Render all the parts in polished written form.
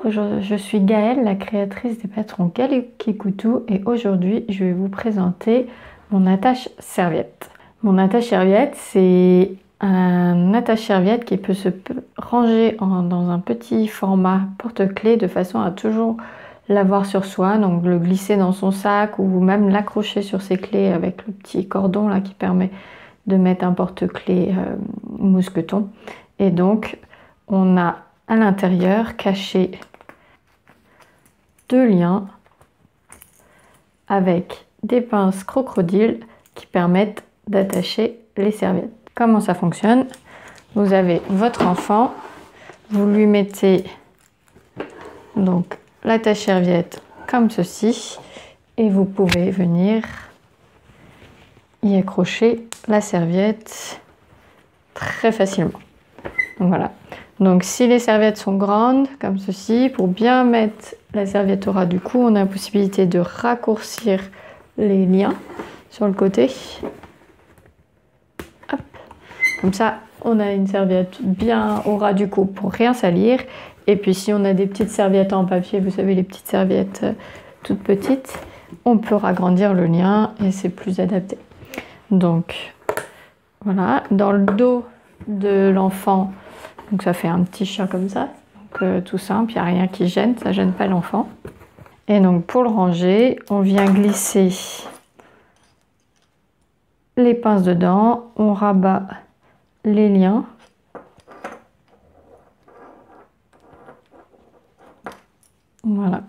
Bonjour, je suis Gaëlle, la créatrice des patrons Kalikikutu et aujourd'hui je vais vous présenter mon attache-serviette. Mon attache-serviette, c'est un attache-serviette qui peut se ranger dans un petit format porte-clés de façon à toujours l'avoir sur soi, donc le glisser dans son sac ou même l'accrocher sur ses clés avec le petit cordon là qui permet de mettre un porte-clés mousqueton. Et donc on a à l'intérieur caché deux liens avec des pinces crocodile qui permettent d'attacher les serviettes. Comment ça fonctionne? Vous avez votre enfant, vous lui mettez donc l'attache-serviette comme ceci et vous pouvez venir y accrocher la serviette très facilement. Donc voilà. Donc si les serviettes sont grandes comme ceci, pour bien mettre la serviette au ras du cou, on a la possibilité de raccourcir les liens sur le côté. Hop. Comme ça, on a une serviette bien au ras du cou pour rien salir. Et puis si on a des petites serviettes en papier, vous savez les petites serviettes toutes petites, on peut ragrandir le lien et c'est plus adapté. Donc voilà, dans le dos de l'enfant, donc ça fait un petit chat comme ça, donc tout simple, il n'y a rien qui gêne, ça ne gêne pas l'enfant. Et donc pour le ranger, on vient glisser les pinces dedans, on rabat les liens. Voilà.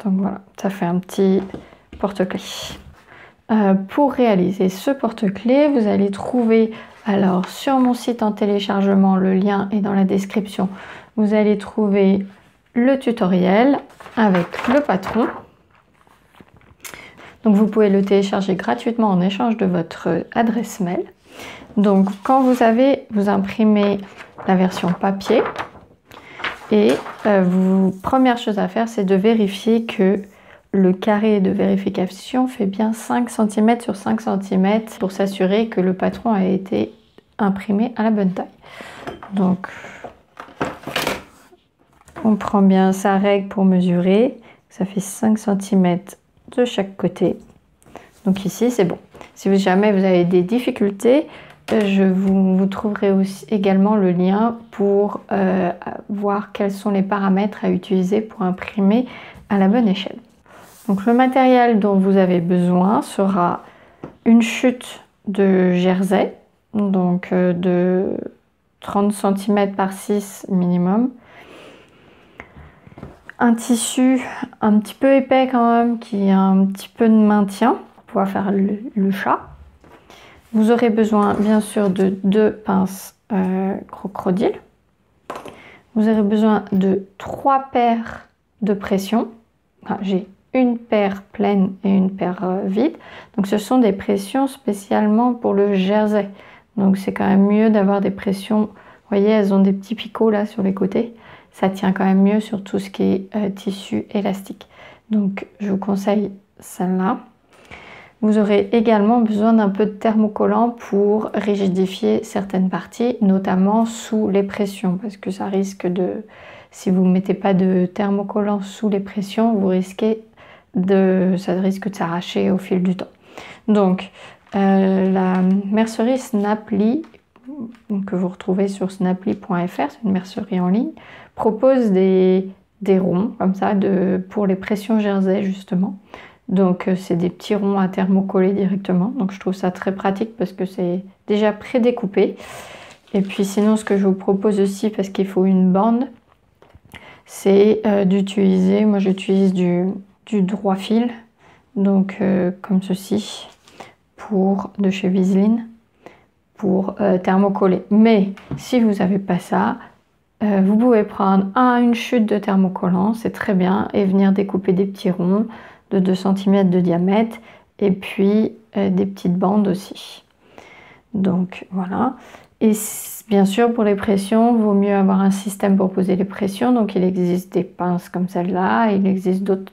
Donc voilà, ça fait un petit porte-clés. Pour réaliser ce porte-clés, vous allez trouver, alors sur mon site en téléchargement, le lien est dans la description, vous allez trouver le tutoriel avec le patron. Donc vous pouvez le télécharger gratuitement en échange de votre adresse mail. Donc quand vous imprimez la version papier. Et première chose à faire, c'est de vérifier que le carré de vérification fait bien 5 cm sur 5 cm pour s'assurer que le patron a été imprimé à la bonne taille. Donc, on prend bien sa règle pour mesurer. Ça fait 5 cm de chaque côté. Donc ici, c'est bon. Si jamais vous avez des difficultés, vous trouverez aussi également le lien pour voir quels sont les paramètres à utiliser pour imprimer à la bonne échelle. Donc le matériel dont vous avez besoin sera une chute de jersey, donc de 30 cm par 6 minimum. Un tissu un petit peu épais quand même, qui a un petit peu de maintien pour pouvoir faire le chat. Vous aurez besoin bien sûr de 2 pinces crocodile. Vous aurez besoin de 3 paires de pression. Enfin, j'ai une paire pleine et une paire vide. Donc ce sont des pressions spécialement pour le jersey. Donc c'est quand même mieux d'avoir des pressions. Vous voyez, elles ont des petits picots là sur les côtés. Ça tient quand même mieux sur tout ce qui est tissu élastique. Donc je vous conseille celle-là. Vous aurez également besoin d'un peu de thermocollant pour rigidifier certaines parties, notamment sous les pressions, parce que ça risque de, si vous ne mettez pas de thermocollant sous les pressions, ça risque de s'arracher au fil du temps. Donc, la mercerie Snaply, que vous retrouvez sur snaply.fr, c'est une mercerie en ligne, propose des ronds comme ça pour les pressions jersey justement. Donc c'est des petits ronds à thermocoller directement. Donc je trouve ça très pratique parce que c'est déjà prédécoupé. Et puis sinon ce que je vous propose aussi, parce qu'il faut une bande, c'est d'utiliser, moi j'utilise du droit fil, donc comme ceci, de chez Viseline, pour thermocoller. Mais si vous n'avez pas ça, vous pouvez prendre une chute de thermocollant, c'est très bien, et venir découper des petits ronds de 2 cm de diamètre et puis des petites bandes aussi. Donc voilà. Et bien sûr, pour les pressions, il vaut mieux avoir un système pour poser les pressions. Donc, il existe des pinces comme celle-là. Il existe d'autres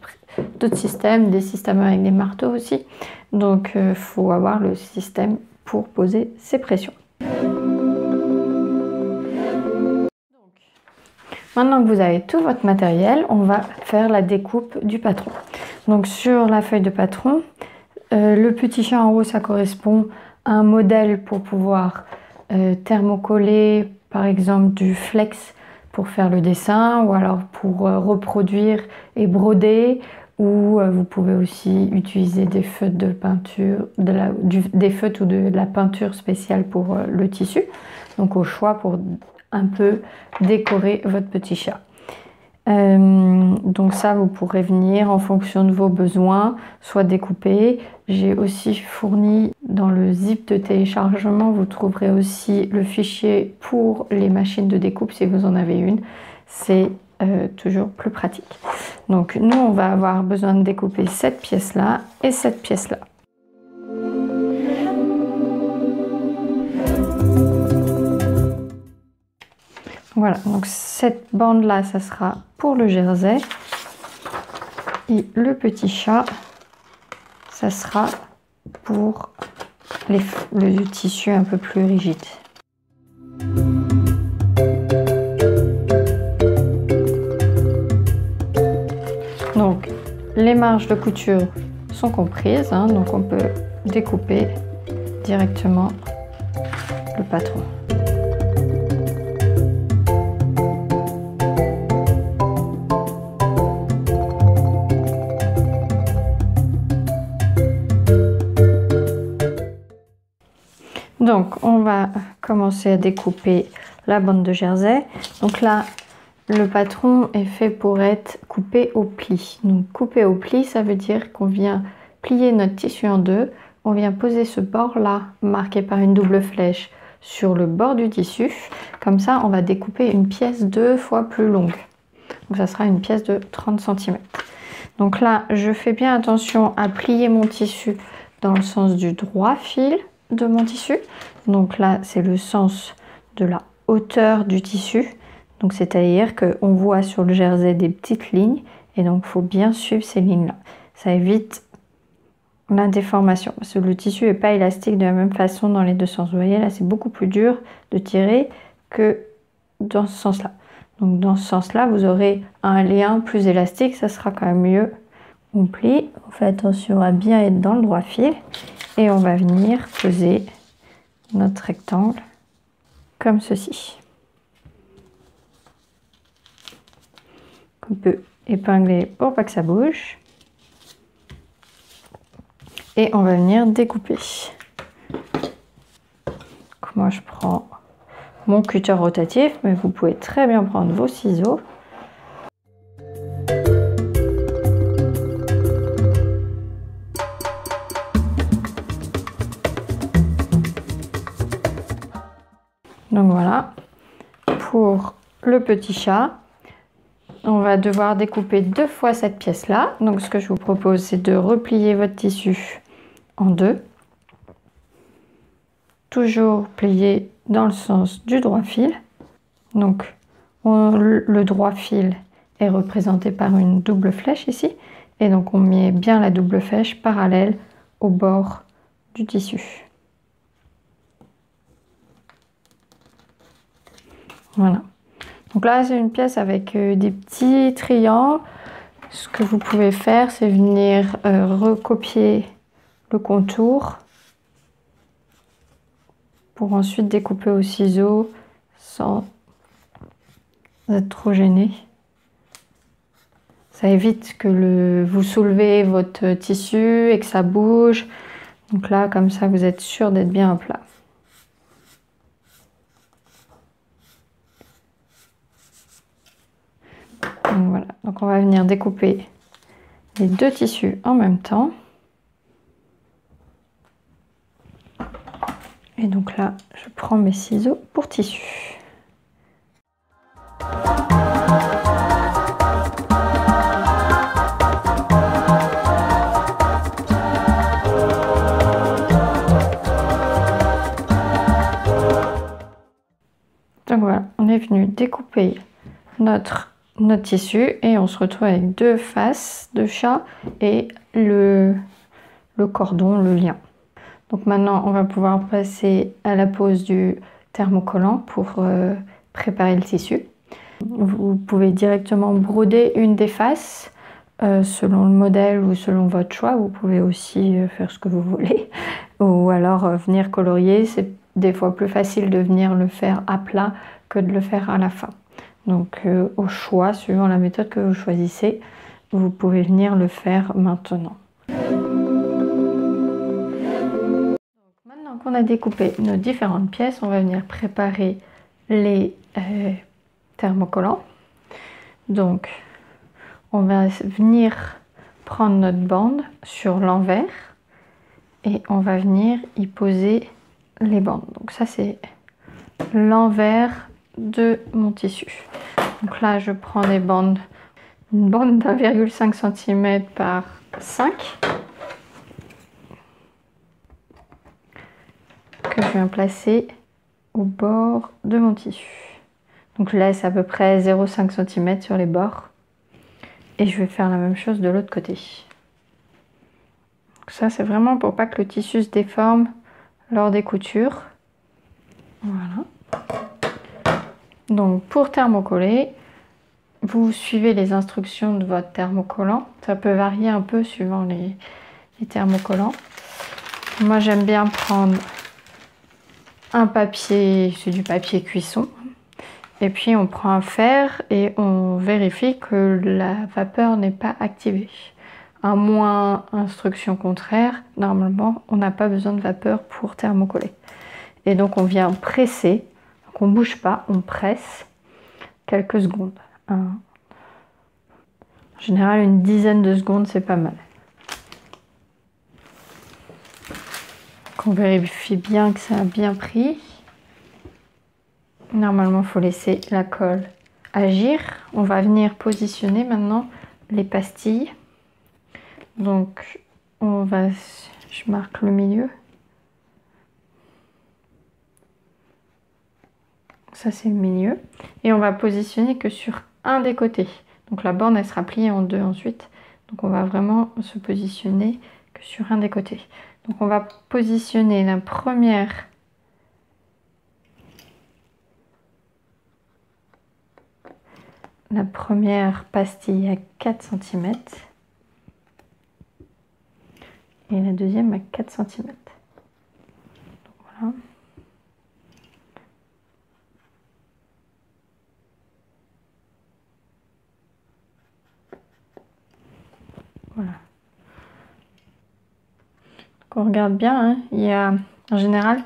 systèmes, des systèmes avec des marteaux aussi. Donc, il faut avoir le système pour poser ces pressions. Maintenant que vous avez tout votre matériel, on va faire la découpe du patron. Donc, sur la feuille de patron, le petit chat en haut, ça correspond à un modèle pour pouvoir thermocoller par exemple du flex pour faire le dessin, ou alors pour reproduire et broder, ou vous pouvez aussi utiliser des feutres de peinture, des feutres ou de la peinture spéciale pour le tissu, donc au choix pour un peu décorer votre petit chat. Donc ça, vous pourrez venir en fonction de vos besoins, soit découper. J'ai aussi fourni dans le zip de téléchargement, vous trouverez aussi le fichier pour les machines de découpe si vous en avez une. C'est toujours plus pratique. Donc nous, on va avoir besoin de découper cette pièce-là et cette pièce-là. Voilà, donc cette bande-là, ça sera pour le jersey. Et le petit chat, ça sera pour le tissu un peu plus rigide. Donc, les marges de couture sont comprises, hein, donc on peut découper directement le patron. Donc, on va commencer à découper la bande de jersey. Donc là, le patron est fait pour être coupé au pli. Donc, coupé au pli, ça veut dire qu'on vient plier notre tissu en deux. On vient poser ce bord-là, marqué par une double flèche, sur le bord du tissu. Comme ça, on va découper une pièce 2 fois plus longue. Donc, ça sera une pièce de 30 cm. Donc là, je fais bien attention à plier mon tissu dans le sens du droit fil de mon tissu. Donc là, c'est le sens de la hauteur du tissu. Donc c'est-à-dire qu'on voit sur le jersey des petites lignes et donc il faut bien suivre ces lignes-là. Ça évite la déformation parce que le tissu n'est pas élastique de la même façon dans les deux sens. Vous voyez là, c'est beaucoup plus dur de tirer que dans ce sens-là. Donc dans ce sens-là, vous aurez un lien plus élastique, ça sera quand même mieux. On plie, on fait attention à bien être dans le droit fil. Et on va venir poser notre rectangle comme ceci. On peut épingler pour pas que ça bouge. Et on va venir découper. Donc moi je prends mon cutter rotatif, mais vous pouvez très bien prendre vos ciseaux. Donc voilà, pour le petit chat, on va devoir découper 2 fois cette pièce-là. Donc ce que je vous propose, c'est de replier votre tissu en deux. Toujours plier dans le sens du droit fil. Donc le droit fil est représenté par une double flèche ici. Et donc on met bien la double flèche parallèle au bord du tissu. Voilà. Donc là, c'est une pièce avec des petits triangles. Ce que vous pouvez faire, c'est venir recopier le contour pour ensuite découper au ciseau sans être trop gêné. Ça évite que vous soulevez votre tissu et que ça bouge. Donc là, comme ça, vous êtes sûr d'être bien à plat. Donc voilà, donc on va venir découper les deux tissus en même temps. Et donc là, je prends mes ciseaux pour tissu. est venu découper notre tissu et on se retrouve avec deux faces de chat et le cordon, le lien. Donc maintenant, on va pouvoir passer à la pose du thermocollant pour préparer le tissu. Vous pouvez directement broder une des faces selon le modèle ou selon votre choix. Vous pouvez aussi faire ce que vous voulez ou alors venir colorier. C'est des fois plus facile de venir le faire à plat que de le faire à la fin. Donc au choix, suivant la méthode que vous choisissez, vous pouvez venir le faire maintenant. Maintenant qu'on a découpé nos différentes pièces, on va venir préparer les thermocollants. Donc on va venir prendre notre bande sur l'envers et on va venir y poser les bandes. Donc ça c'est l'envers de mon tissu. Donc là je prends des bandes, une bande d'1,5 cm par 5 que je viens placer au bord de mon tissu. Donc je laisse à peu près 0,5 cm sur les bords et je vais faire la même chose de l'autre côté. Donc ça c'est vraiment pour pas que le tissu se déforme lors des coutures. Voilà. Donc pour thermocoller, vous suivez les instructions de votre thermocollant. Ça peut varier un peu suivant les thermocollants. Moi j'aime bien prendre un papier, c'est du papier cuisson. Et puis on prend un fer et on vérifie que la vapeur n'est pas activée. À moins instruction contraire, normalement on n'a pas besoin de vapeur pour thermocoller. Et donc on vient presser, donc on ne bouge pas, on presse quelques secondes. En général une dizaine de secondes c'est pas mal. Donc on vérifie bien que ça a bien pris. Normalement il faut laisser la colle agir. On va venir positionner maintenant les pastilles. Donc on va, je marque le milieu. Ça c'est le milieu. Et on va positionner que sur un des côtés. Donc la bande elle sera pliée en deux ensuite. Donc on va vraiment se positionner que sur un des côtés. Donc on va positionner la première pastille à 4 cm et la deuxième à 4 cm. Donc voilà. Voilà. Donc on regarde bien, hein, il y a en général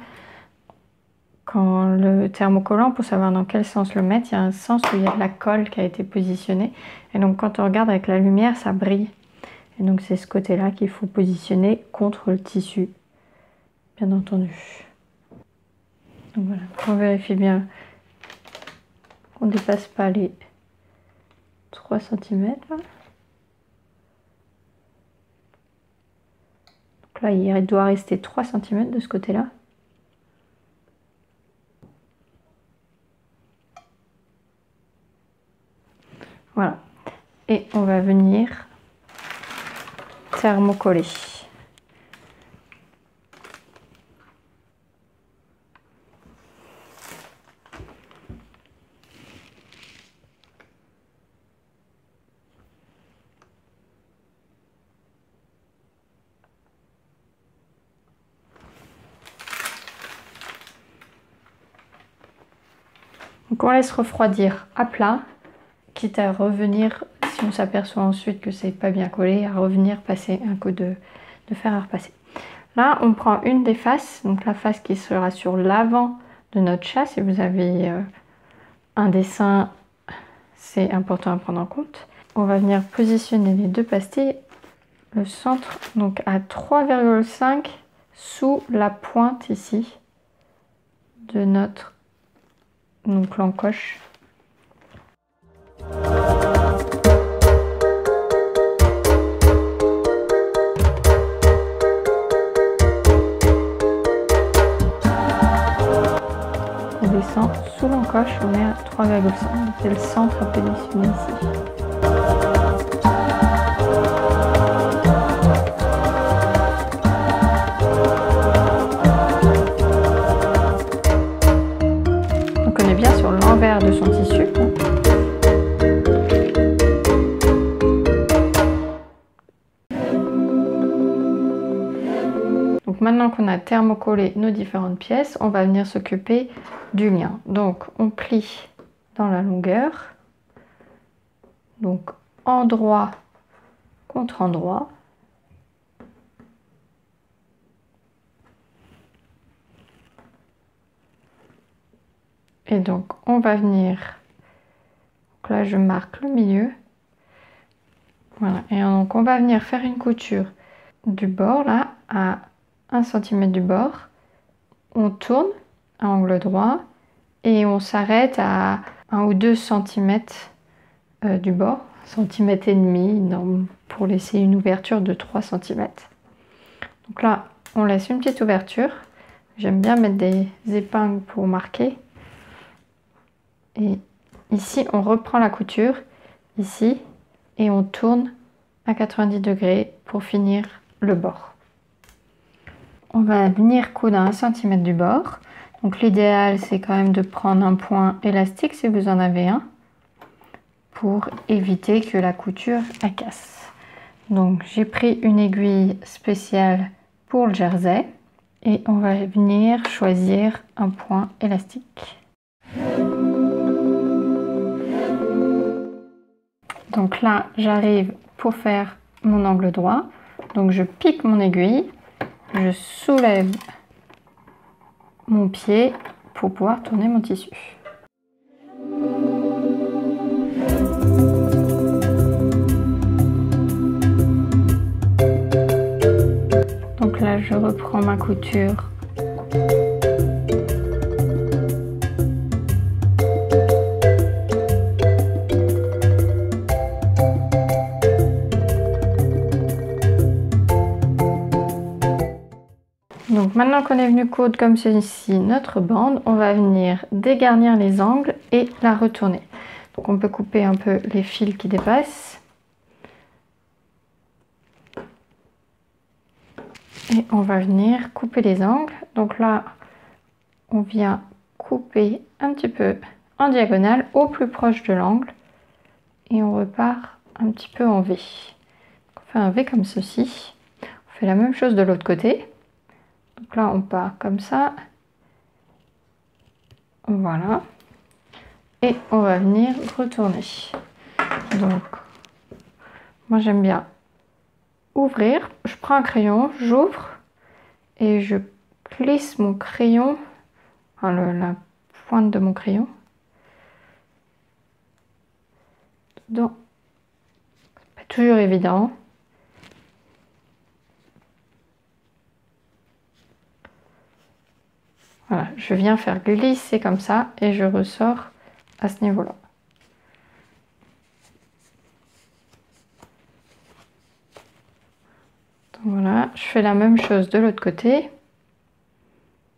quand le thermocollant, pour savoir dans quel sens le mettre, il y a un sens où il y a de la colle qui a été positionnée. Et donc quand on regarde avec la lumière, ça brille. Et donc c'est ce côté-là qu'il faut positionner contre le tissu, bien entendu. Donc voilà, on vérifie bien qu'on ne dépasse pas les 3 cm. Donc là, il doit rester 3 cm de ce côté-là. Voilà. Et on va venir thermocoller. Donc on laisse refroidir à plat, quitte à revenir, si on s'aperçoit ensuite que c'est pas bien collé, à revenir passer un coup de fer à repasser. Là on prend une des faces, donc la face qui sera sur l'avant de notre chat. Si vous avez un dessin, c'est important à prendre en compte. On va venir positionner les deux pastilles, le centre, donc à 3,5 sous la pointe ici de notre l'encoche. descend sous l'encoche, on est à 3,5. C'est le centre à positionner ici. Donc on est bien sur l'envers de son tissu. Donc maintenant qu'on a thermocollé nos différentes pièces, on va venir s'occuper du lien. Donc on plie dans la longueur, donc endroit contre endroit. Et donc on va venir, donc là je marque le milieu, voilà, et donc on va venir faire une couture du bord là à 1 cm du bord, on tourne à angle droit et on s'arrête à 1 ou 2 cm du bord, 1,5 cm pour laisser une ouverture de 3 cm. Donc là on laisse une petite ouverture, j'aime bien mettre des épingles pour marquer. Et ici on reprend la couture ici et on tourne à 90 degrés pour finir le bord. On va venir coudre à 1 cm du bord. Donc l'idéal c'est quand même de prendre un point élastique si vous en avez un pour éviter que la couture casse. Donc j'ai pris une aiguille spéciale pour le jersey et on va venir choisir un point élastique. Donc là j'arrive pour faire mon angle droit, donc je pique mon aiguille, je soulève mon pied pour pouvoir tourner mon tissu. Donc là je reprends ma couture. Donc maintenant qu'on est venu coudre comme ceci notre bande, on va venir dégarnir les angles et la retourner. Donc on peut couper un peu les fils qui dépassent. Et on va venir couper les angles. Donc là, on vient couper un petit peu en diagonale au plus proche de l'angle. Et on repart un petit peu en V. On fait un V comme ceci. On fait la même chose de l'autre côté. Donc là, on part comme ça. Voilà. Et on va venir retourner. Donc, moi j'aime bien ouvrir. Je prends un crayon, j'ouvre et je glisse mon crayon, enfin la pointe de mon crayon, dedans. C'est pas toujours évident. Voilà, je viens faire glisser comme ça et je ressors à ce niveau-là. Voilà, je fais la même chose de l'autre côté.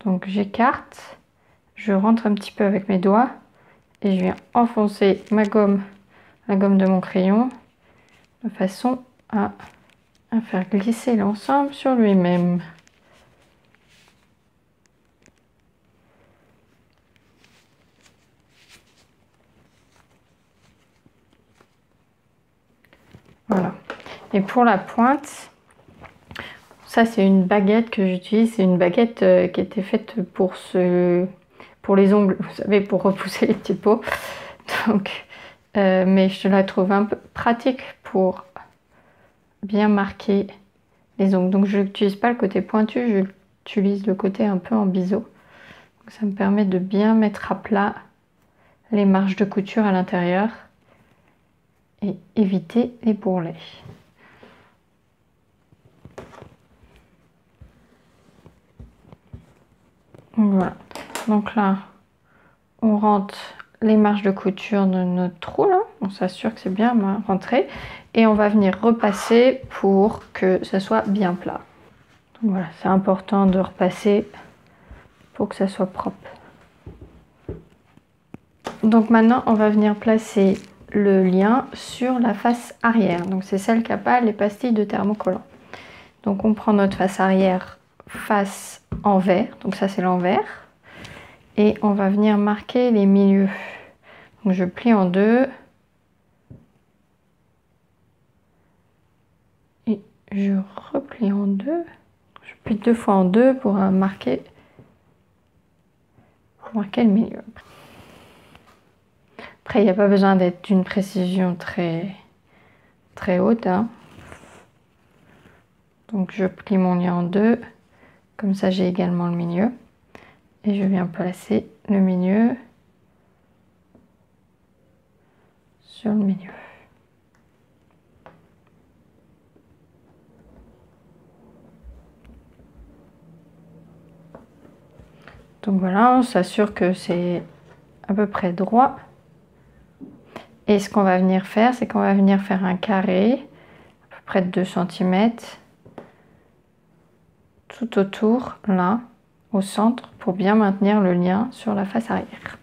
Donc j'écarte, je rentre un petit peu avec mes doigts et je viens enfoncer ma gomme, la gomme de mon crayon, de façon à faire glisser l'ensemble sur lui-même. Voilà. Et pour la pointe, ça c'est une baguette que j'utilise. C'est une baguette qui était faite pour les ongles, vous savez, pour repousser les petits pots. Donc, mais je la trouve un peu pratique pour bien marquer les ongles. Donc je n'utilise pas le côté pointu, j'utilise le côté un peu en biseau. Donc, ça me permet de bien mettre à plat les marges de couture à l'intérieur et éviter les bourrelets. Voilà, donc là on rentre les marges de couture de notre trou là, on s'assure que c'est bien rentré et on va venir repasser pour que ça soit bien plat. Donc voilà, c'est important de repasser pour que ça soit propre. Donc maintenant, on va venir placer le lien sur la face arrière. Donc c'est celle qui n'a pas les pastilles de thermocollant. Donc on prend notre face arrière, face envers. Donc ça c'est l'envers. Et on va venir marquer les milieux. Donc je plie en deux. Et je replie en deux. Je plie deux fois en deux pour marquer le milieu. Après, il n'y a pas besoin d'être d'une précision très haute, hein. Donc je plie mon lien en deux, comme ça j'ai également le milieu. Et je viens placer le milieu sur le milieu. Donc voilà, on s'assure que c'est à peu près droit. Et ce qu'on va venir faire, c'est qu'on va venir faire un carré, à peu près de 2 cm, tout autour, là, au centre, pour bien maintenir le lien sur la face arrière.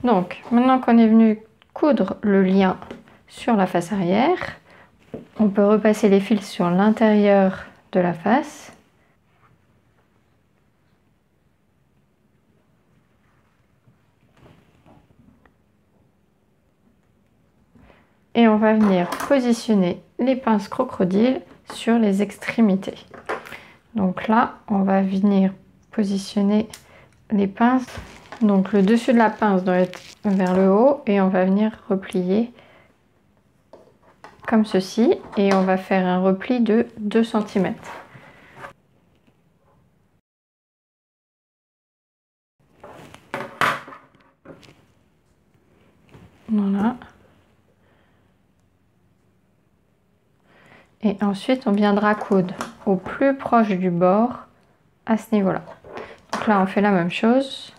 Donc, maintenant qu'on est venu coudre le lien sur la face arrière, on peut repasser les fils sur l'intérieur de la face. Et on va venir positionner les pinces crocodile sur les extrémités. Donc là, on va venir positionner les pinces. Donc le dessus de la pince doit être vers le haut et on va venir replier comme ceci et on va faire un repli de 2 cm. Voilà. Et ensuite on viendra coudre au plus proche du bord à ce niveau-là. Donc là on fait la même chose.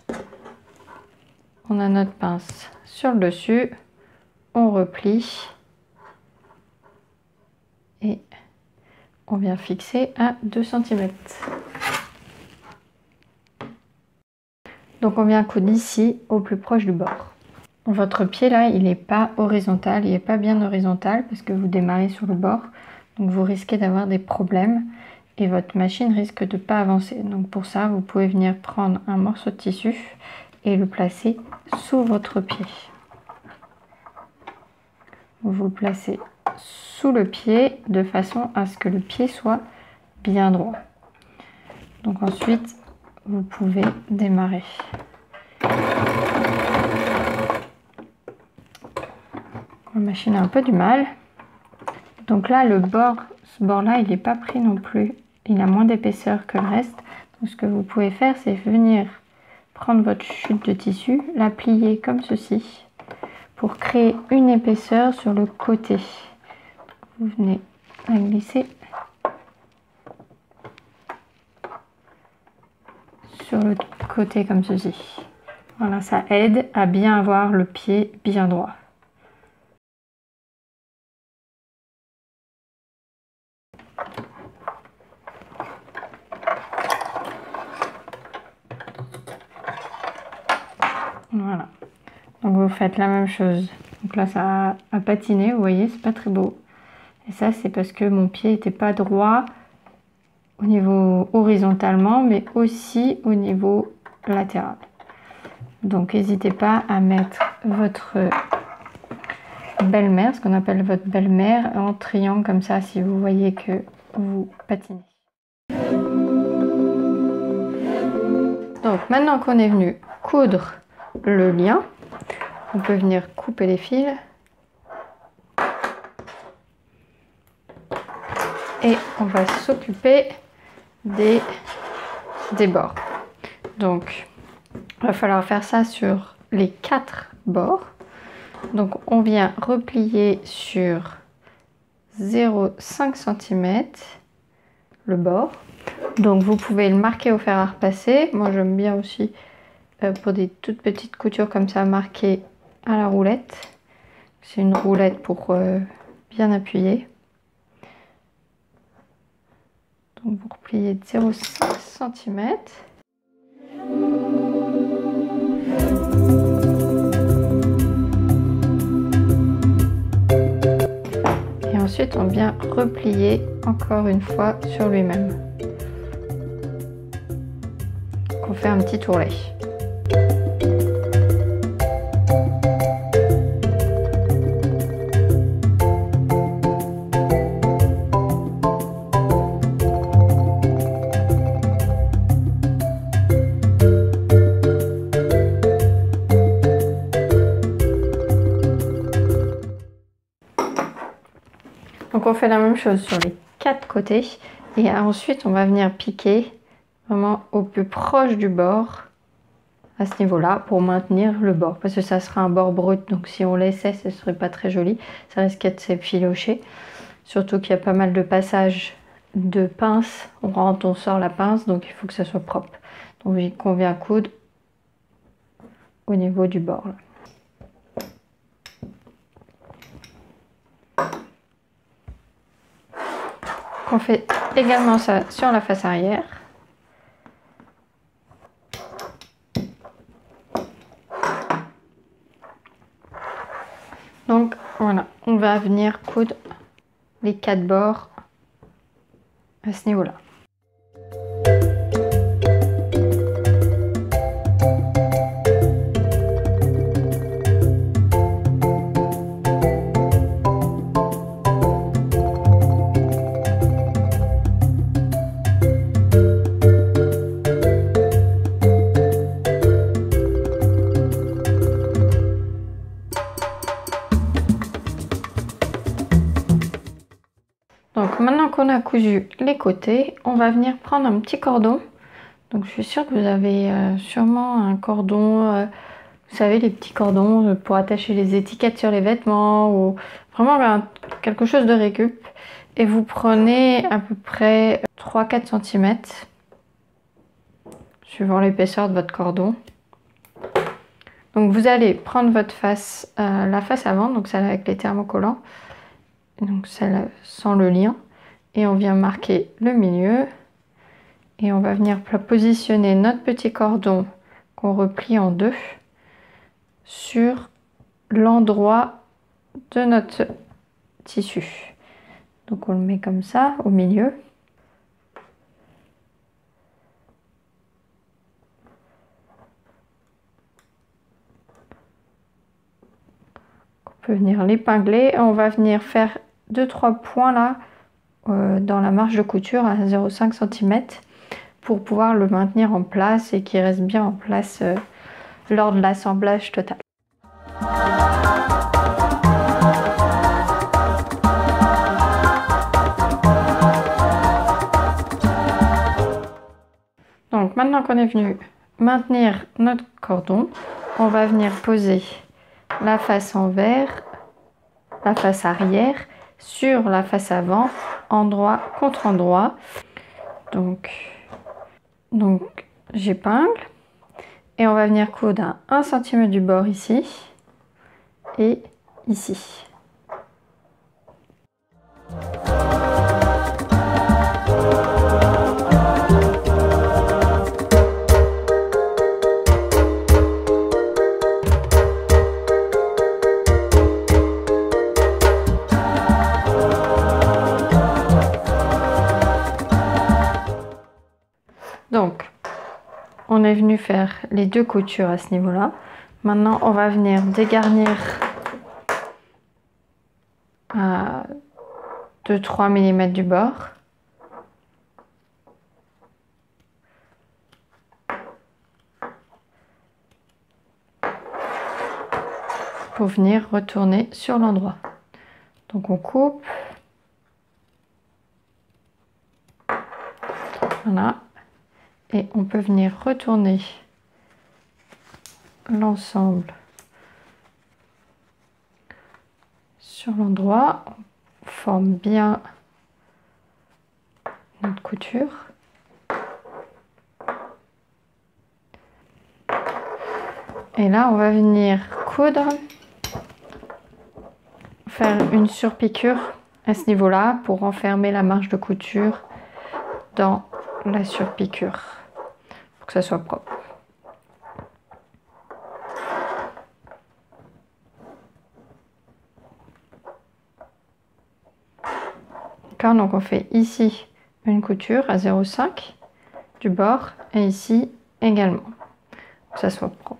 On a notre pince sur le dessus, on replie et on vient fixer à 2 cm. Donc on vient coudre ici au plus proche du bord. Votre pied là, il n'est pas horizontal, il n'est pas bien horizontal parce que vous démarrez sur le bord. Donc vous risquez d'avoir des problèmes et votre machine risque de ne pas avancer. Donc pour ça, vous pouvez venir prendre un morceau de tissu et le placer sous votre pied. Vous le placez sous le pied de façon à ce que le pied soit bien droit. Donc ensuite, vous pouvez démarrer. La machine a un peu du mal. Donc là, le bord, ce bord-là, il n'est pas pris non plus. Il a moins d'épaisseur que le reste. Donc ce que vous pouvez faire, c'est venir prendre votre chute de tissu, la plier comme ceci pour créer une épaisseur sur le côté. Vous venez la glisser sur le côté comme ceci. Voilà, ça aide à bien avoir le pied bien droit. Voilà, donc vous faites la même chose. Donc là ça a patiné, vous voyez, c'est pas très beau. Et ça c'est parce que mon pied n'était pas droit au niveau horizontalement, mais aussi au niveau latéral. Donc n'hésitez pas à mettre votre belle-mère, ce qu'on appelle votre belle-mère, en triangle comme ça si vous voyez que vous patinez. Donc maintenant qu'on est venu coudre le lien, on peut venir couper les fils et on va s'occuper des bords. Donc il va falloir faire ça sur les 4 bords. Donc on vient replier sur 0,5 cm le bord. Donc vous pouvez le marquer au fer à repasser. Moi j'aime bien aussi pour des toutes petites coutures comme ça marquées à la roulette. C'est une roulette pour bien appuyer. Donc vous repliez de 0,5 cm. Et ensuite on vient replier encore une fois sur lui-même. On fait un petit tourlet. Donc on fait la même chose sur les 4 côtés et ensuite on va venir piquer vraiment au plus proche du bord à ce niveau-là pour maintenir le bord parce que ça sera un bord brut, donc si on laissait ce serait pas très joli, ça risquait de s'effilocher, surtout qu'il y a pas mal de passages de pince, on rentre, on sort la pince, donc il faut que ça soit propre. Donc on vient coudre au niveau du bord là. On fait également ça sur la face arrière. Donc voilà, on va venir coudre les 4 bords à ce niveau-là. Donc maintenant qu'on a cousu les côtés, on va venir prendre un petit cordon. Donc je suis sûre que vous avez sûrement un cordon, vous savez les petits cordons pour attacher les étiquettes sur les vêtements ou vraiment quelque chose de récup. Et vous prenez à peu près 3-4 cm suivant l'épaisseur de votre cordon. Donc vous allez prendre votre face, la face avant, donc celle avec les thermocollants. Donc celle sans le lien, et on vient marquer le milieu et on va venir positionner notre petit cordon qu'on replie en deux sur l'endroit de notre tissu. Donc on le met comme ça au milieu. On peut venir l'épingler et on va venir faire 2-3 points là dans la marge de couture à 0,5 cm pour pouvoir le maintenir en place et qu'il reste bien en place lors de l'assemblage total. Donc maintenant qu'on est venu maintenir notre cordon, on va venir poser la face envers, la face arrière sur la face avant, endroit contre endroit. Donc j'épingle et on va venir coudre à 1 cm du bord ici et ici. Donc, on est venu faire les 2 coutures à ce niveau-là. Maintenant, on va venir dégarnir à 2-3 mm du bord. Pour venir retourner sur l'endroit. Donc on coupe. Voilà. Et on peut venir retourner l'ensemble sur l'endroit. On forme bien notre couture. Et là, on va venir coudre, faire une surpiqûre à ce niveau-là pour enfermer la marge de couture dans la surpiqûre pour que ça soit propre. D'accord, donc on fait ici une couture à 0,5 du bord et ici également pour que ça soit propre.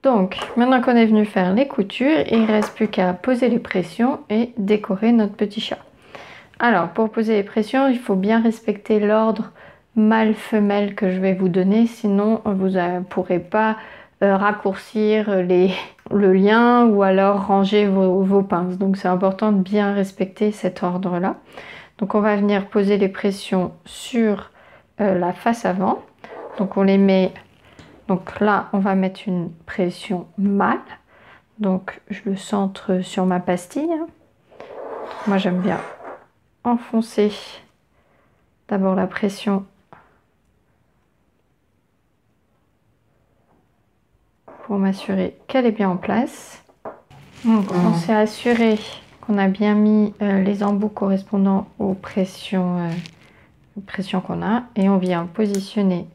Donc, maintenant qu'on est venu faire les coutures, il ne reste plus qu'à poser les pressions et décorer notre petit chat. Alors, pour poser les pressions, il faut bien respecter l'ordre mâle-femelle que je vais vous donner, sinon vous ne pourrez pas raccourcir le lien ou alors ranger vos pinces. Donc, c'est important de bien respecter cet ordre-là. Donc, on va venir poser les pressions sur la face avant. Donc, on les met... Donc là, on va mettre une pression mâle. Donc je le centre sur ma pastille. Moi, j'aime bien enfoncer d'abord la pression pour m'assurer qu'elle est bien en place. Donc on s'est assuré qu'on a bien mis les embouts correspondant aux pressions qu'on a. Et on vient positionner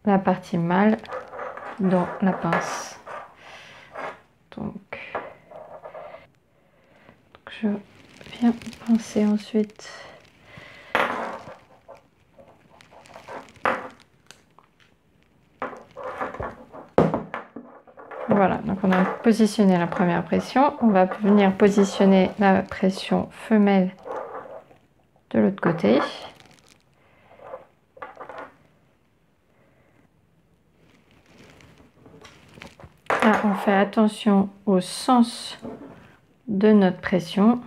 la partie mâle dans la pince. Donc je viens pincer ensuite voilà, donc on a positionné la première pression, on va venir positionner la pression femelle de l'autre côté. Là, on fait attention au sens de notre pression.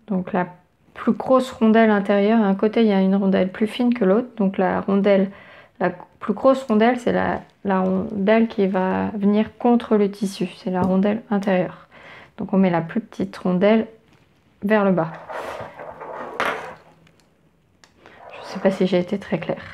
Donc la plus grosse rondelle intérieure, à un côté il y a une rondelle plus fine que l'autre, donc la plus grosse rondelle c'est la rondelle qui va venir contre le tissu, c'est la rondelle intérieure. Donc on met la plus petite rondelle vers le bas. Je ne sais pas si j'ai été très claire.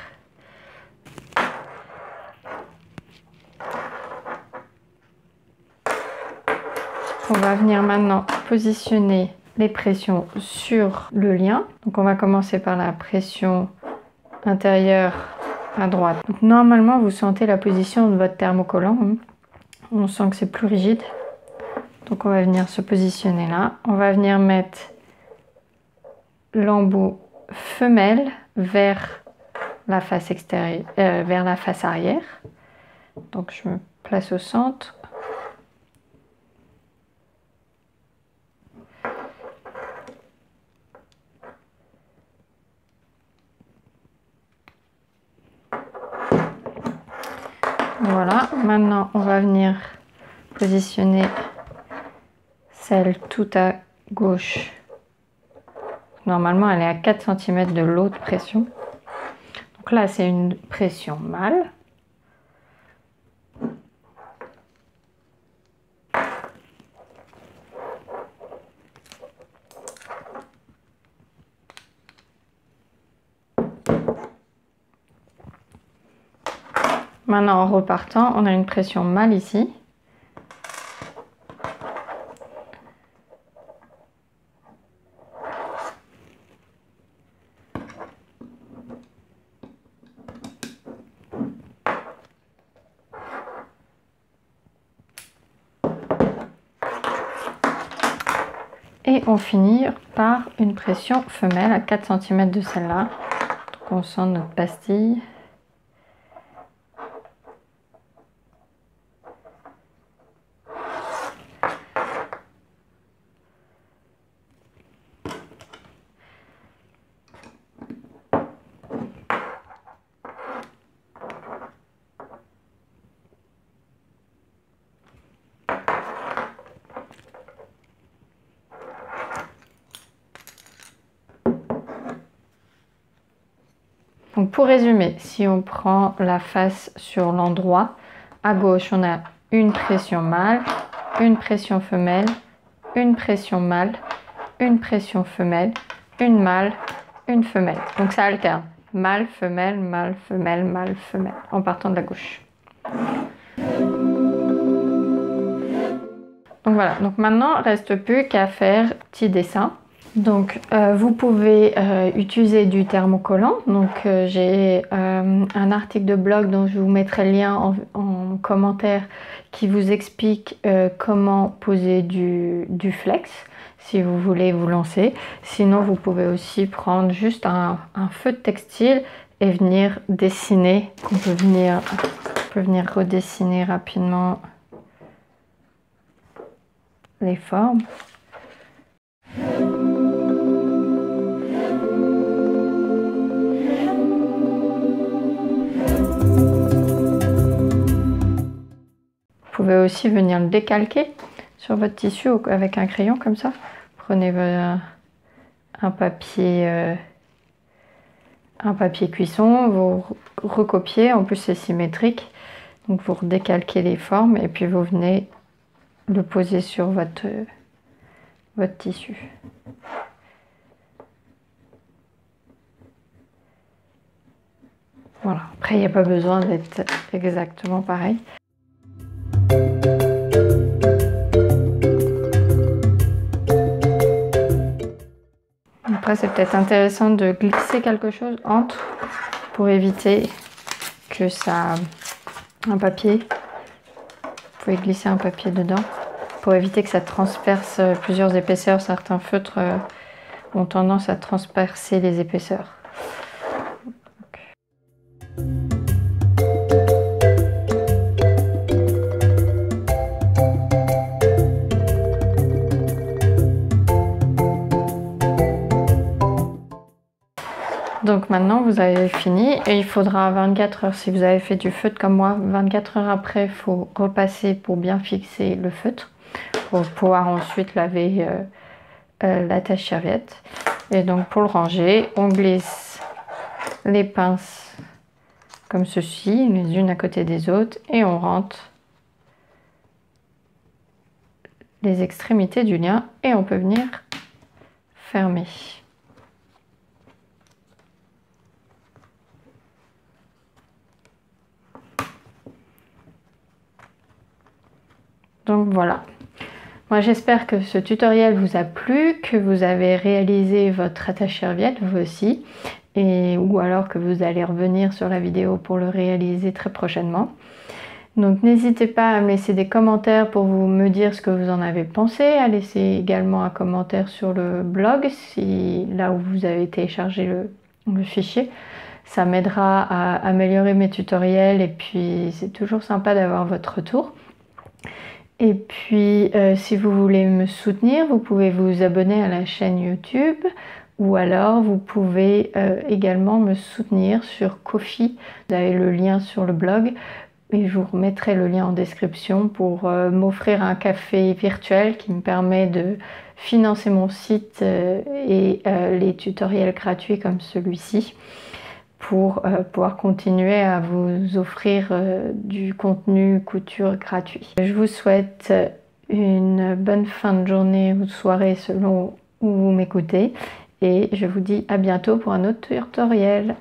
On va venir maintenant positionner les pressions sur le lien. Donc on va commencer par la pression intérieure à droite. Donc normalement vous sentez la position de votre thermocollant. On sent que c'est plus rigide. Donc on va venir se positionner là. On va venir mettre l'embout femelle vers la face extérieure, vers la face arrière. Donc je me place au centre. Voilà, maintenant on va venir positionner celle tout à gauche. Normalement elle est à 4 cm de l'autre pression. Donc là c'est une pression mâle. Maintenant en repartant, on a une pression mâle ici. Et on finit par une pression femelle à 4 cm de celle-là. Donc on sent notre pastille. Donc pour résumer, si on prend la face sur l'endroit, à gauche on a une pression mâle, une pression femelle, une pression mâle, une pression femelle, une mâle, une femelle. Donc ça alterne. Mâle, femelle, mâle, femelle, mâle, femelle, en partant de la gauche. Donc voilà, donc maintenant, il ne reste plus qu'à faire petit dessin. Donc vous pouvez utiliser du thermocollant. Donc j'ai un article de blog dont je vous mettrai le lien en commentaire qui vous explique comment poser du flex si vous voulez vous lancer. Sinon vous pouvez aussi prendre juste un feu de textile et venir dessiner. On peut venir redessiner rapidement les formes. Vous pouvez aussi venir le décalquer sur votre tissu avec un crayon comme ça. Prenez un papier cuisson, vous recopiez, en plus c'est symétrique. Donc vous redécalquez les formes et puis vous venez le poser sur votre tissu. Voilà, après il n'y a pas besoin d'être exactement pareil. Après c'est peut-être intéressant de glisser quelque chose entre pour éviter que ça... un papier. Vous pouvez glisser un papier dedans pour éviter que ça transperce plusieurs épaisseurs. Certains feutres ont tendance à transpercer les épaisseurs. Donc maintenant vous avez fini et il faudra 24 heures. Si vous avez fait du feutre comme moi, 24 heures après, il faut repasser pour bien fixer le feutre pour pouvoir ensuite laver la tâche-serviette. Et donc pour le ranger, on glisse les pinces comme ceci, les unes à côté des autres, et on rentre les extrémités du lien et on peut venir fermer. Donc voilà, moi j'espère que ce tutoriel vous a plu, que vous avez réalisé votre attache-serviette vous aussi, ou alors que vous allez revenir sur la vidéo pour le réaliser très prochainement. Donc n'hésitez pas à me laisser des commentaires pour me dire ce que vous en avez pensé, à laisser également un commentaire sur le blog, là où vous avez téléchargé le fichier. Ça m'aidera à améliorer mes tutoriels et puis c'est toujours sympa d'avoir votre retour. Et puis, si vous voulez me soutenir, vous pouvez vous abonner à la chaîne YouTube ou alors vous pouvez également me soutenir sur Ko-fi. Vous avez le lien sur le blog et je vous remettrai le lien en description pour m'offrir un café virtuel qui me permet de financer mon site et les tutoriels gratuits comme celui-ci, pour pouvoir continuer à vous offrir du contenu couture gratuit. Je vous souhaite une bonne fin de journée ou de soirée selon où vous m'écoutez et je vous dis à bientôt pour un autre tutoriel.